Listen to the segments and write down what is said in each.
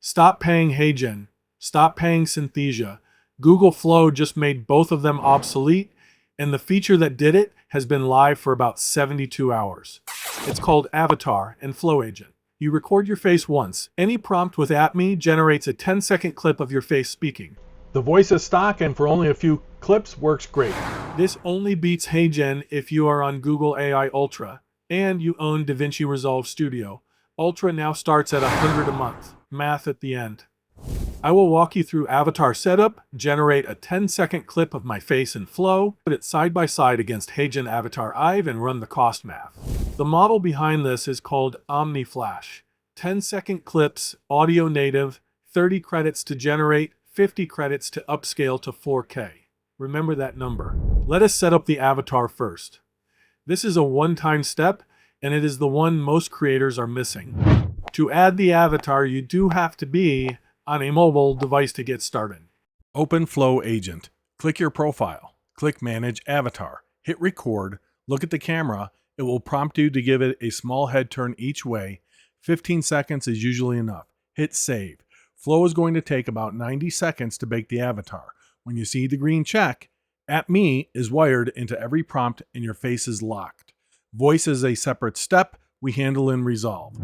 Stop paying HeyGen. Stop paying Synthesia. Google Flow just made both of them obsolete, and the feature that did it has been live for about 72 hours. It's called Avatar and Flow Agent. You record your face once. Any prompt with Omni generates a 10-second clip of your face speaking. The voice is stock and for only a few clips works great. This only beats HeyGen if you are on Google AI Ultra and you own DaVinci Resolve Studio. Ultra now starts at $100 a month. Math at the end. I will walk you through avatar setup, generate a 10-second clip of my face in Flow, put it side by side against HeyGen Avatar IVE, and run the cost math. The model behind this is called Omni Flash. 10-second clips, audio native, 30 credits to generate, 50 credits to upscale to 4K. Remember that number. Let us set up the avatar first. This is a one-time step, and it is the one most creators are missing. To add the avatar, you do have to be on a mobile device to get started. Open Flow Agent. Click your profile. Click Manage Avatar. Hit Record. Look at the camera. It will prompt you to give it a small head turn each way. 15 seconds is usually enough. Hit Save. Flow is going to take about 90 seconds to bake the avatar. When you see the green check, Omni is wired into every prompt and your face is locked. Voice is a separate step we handle in Resolve.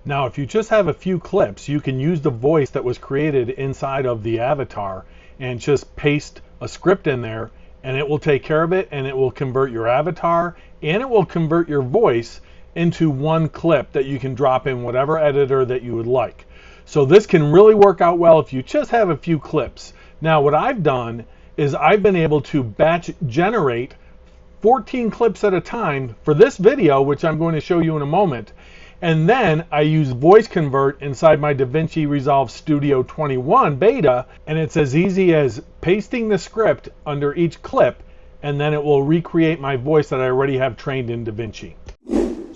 Now, if you just have a few clips, you can use the voice that was created inside of the avatar and just paste a script in there, and it will take care of it, and it will convert your avatar, and it will convert your voice into one clip that you can drop in whatever editor that you would like. So this can really work out well if you just have a few clips. Now, what I've done is I've been able to batch generate 14 clips at a time for this video, which I'm going to show you in a moment. And then I use voice convert inside my DaVinci Resolve Studio 21 beta, and it's as easy as pasting the script under each clip, and then it will recreate my voice that I already have trained in DaVinci.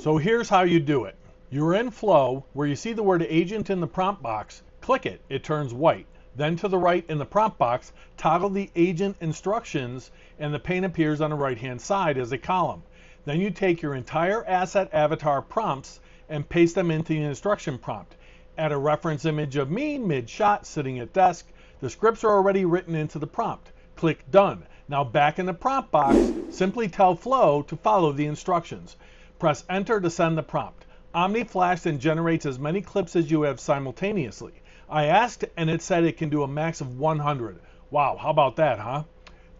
So here's how you do it. You're in Flow, where you see the word agent in the prompt box. Click it, it turns white. Then to the right in the prompt box, toggle the agent instructions, and the pane appears on the right-hand side as a column. Then you take your entire asset avatar prompts and paste them into the instruction prompt. Add a reference image of me mid-shot sitting at desk. The scripts are already written into the prompt. Click Done. Now back in the prompt box, simply tell Flow to follow the instructions. Press Enter to send the prompt. Omni Flash then generates as many clips as you have simultaneously. I asked and it said it can do a max of 100. Wow, how about that, huh?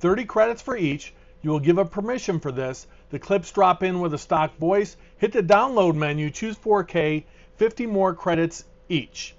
30 credits for each. You will give a permission for this. The clips drop in with a stock voice. Hit the download menu, choose 4K, 50 more credits each.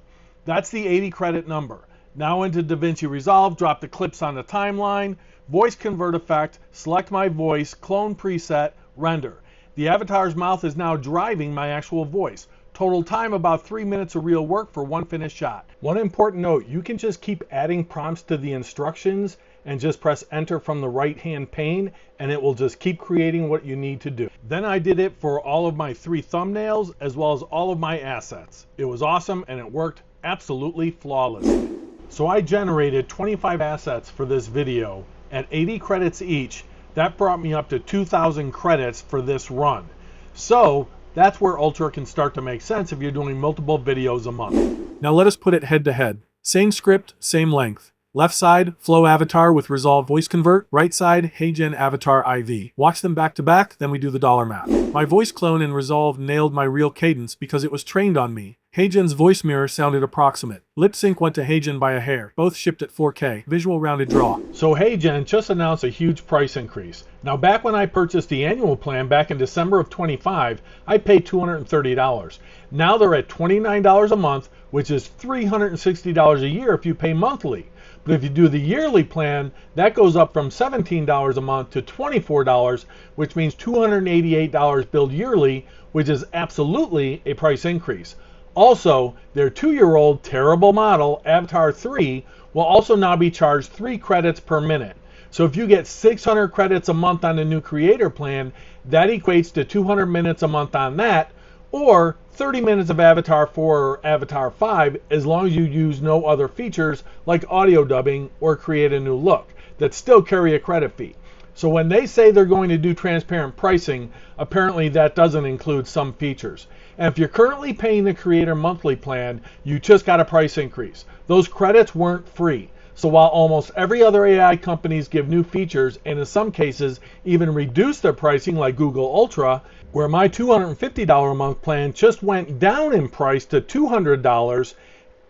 That's the 80 credit number. Now into DaVinci Resolve, drop the clips on the timeline, voice convert effect, select my voice, clone preset, render. The avatar's mouth is now driving my actual voice. Total time about 3 minutes of real work for one finished shot. One important note, you can just keep adding prompts to the instructions and just press enter from the right hand pane and it will just keep creating what you need to do. Then I did it for all of my 3 thumbnails as well as all of my assets. It was awesome and it worked absolutely flawlessly. So I generated 25 assets for this video at 80 credits each. That brought me up to 2,000 credits for this run. So that's where Ultra can start to make sense if you're doing multiple videos a month. Now let us put it head to head. Same script, same length. Left side, Flow Avatar with Resolve Voice Convert. Right side, HeyGen Avatar IV. Watch them back to back, then we do the dollar math. My voice clone in Resolve nailed my real cadence because it was trained on me. HeyGen's voice mirror sounded approximate. Lip sync went to HeyGen by a hair. Both shipped at 4K. Visual rounded draw. So HeyGen just announced a huge price increase. Now back when I purchased the annual plan back in December of 25, I paid $230. Now they're at $29 a month, which is $360 a year if you pay monthly. But if you do the yearly plan, that goes up from $17 a month to $24, which means $288 billed yearly, which is absolutely a price increase. Also, their 2-year-old terrible model, Avatar 3, will also now be charged 3 credits per minute. So if you get 600 credits a month on the new creator plan, that equates to 200 minutes a month on that, or 30 minutes of Avatar 4 or Avatar 5 as long as you use no other features like audio dubbing or create a new look that still carry a credit fee. So when they say they're going to do transparent pricing, apparently that doesn't include some features. And if you're currently paying the creator monthly plan, you just got a price increase. Those credits weren't free. So while almost every other AI companies give new features and in some cases even reduce their pricing like Google Ultra, where my $250 a month plan just went down in price to $200,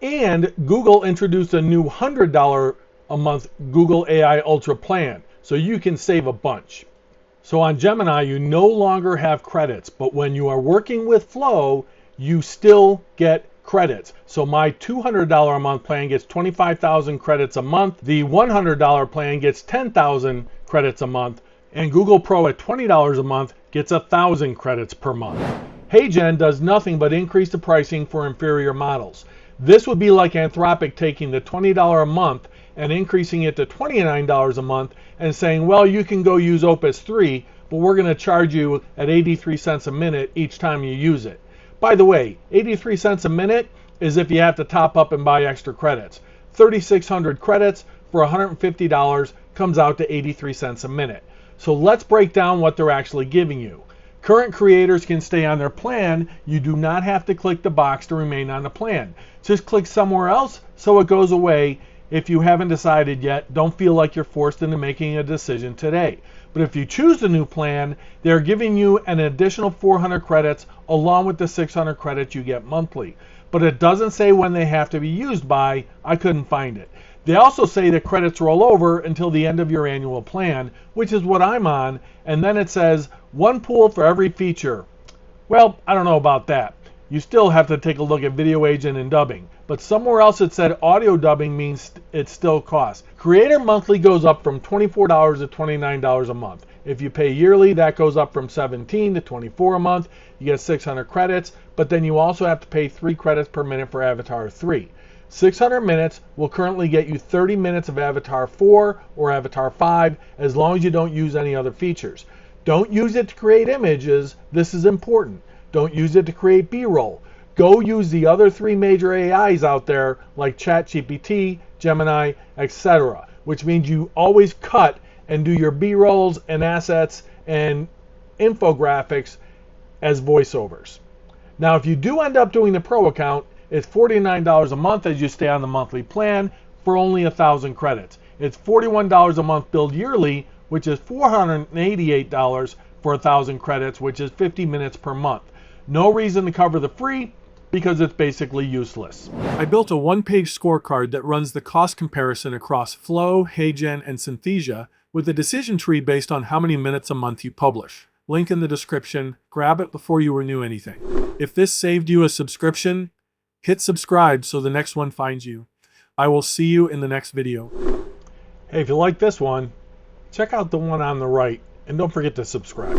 and Google introduced a new $100 a month Google AI Ultra plan, so you can save a bunch. So on Gemini, you no longer have credits, but when you are working with Flow, you still get credits. So my $200 a month plan gets 25,000 credits a month. The $100 plan gets 10,000 credits a month. And Google Pro at $20 a month gets 1,000 credits per month. HeyGen does nothing but increase the pricing for inferior models. This would be like Anthropic taking the $20 a month and increasing it to $29 a month and saying, well, you can go use Opus 3, but we're going to charge you at 83 cents a minute each time you use it. By the way, 83 cents a minute is if you have to top up and buy extra credits. 3,600 credits for $150 comes out to 83 cents a minute. So let's break down what they're actually giving you. Current creators can stay on their plan. You do not have to click the box to remain on the plan. Just click somewhere else so it goes away. If you haven't decided yet, don't feel like you're forced into making a decision today. But if you choose the new plan, they're giving you an additional 400 credits along with the 600 credits you get monthly. But it doesn't say when they have to be used by. I couldn't find it. They also say the credits roll over until the end of your annual plan, which is what I'm on, and then it says one pool for every feature. Well, I don't know about that. You still have to take a look at video agent and dubbing. But somewhere else it said audio dubbing means it still costs. Creator monthly goes up from $24 to $29 a month. If you pay yearly, that goes up from $17 to $24 a month. You get 600 credits, but then you also have to pay 3 credits per minute for Avatar 3. 600 minutes will currently get you 30 minutes of Avatar 4 or Avatar 5 as long as you don't use any other features. Don't use it to create images. This is important. Don't use it to create B-roll. Go use the other 3 major AIs out there like ChatGPT, Gemini, etc., which means you always cut and do your B-rolls and assets and infographics as voiceovers. Now, if you do end up doing the Pro account, it's $49 a month as you stay on the monthly plan for only 1,000 credits. It's $41 a month billed yearly, which is $488 for 1,000 credits, which is 50 minutes per month. No reason to cover the free because it's basically useless. I built a one-page scorecard that runs the cost comparison across Flow, HeyGen, and Synthesia with a decision tree based on how many minutes a month you publish. Link in the description. Grab it before you renew anything. If this saved you a subscription, hit subscribe so the next one finds you. I will see you in the next video. Hey, if you like this one, check out the one on the right and don't forget to subscribe.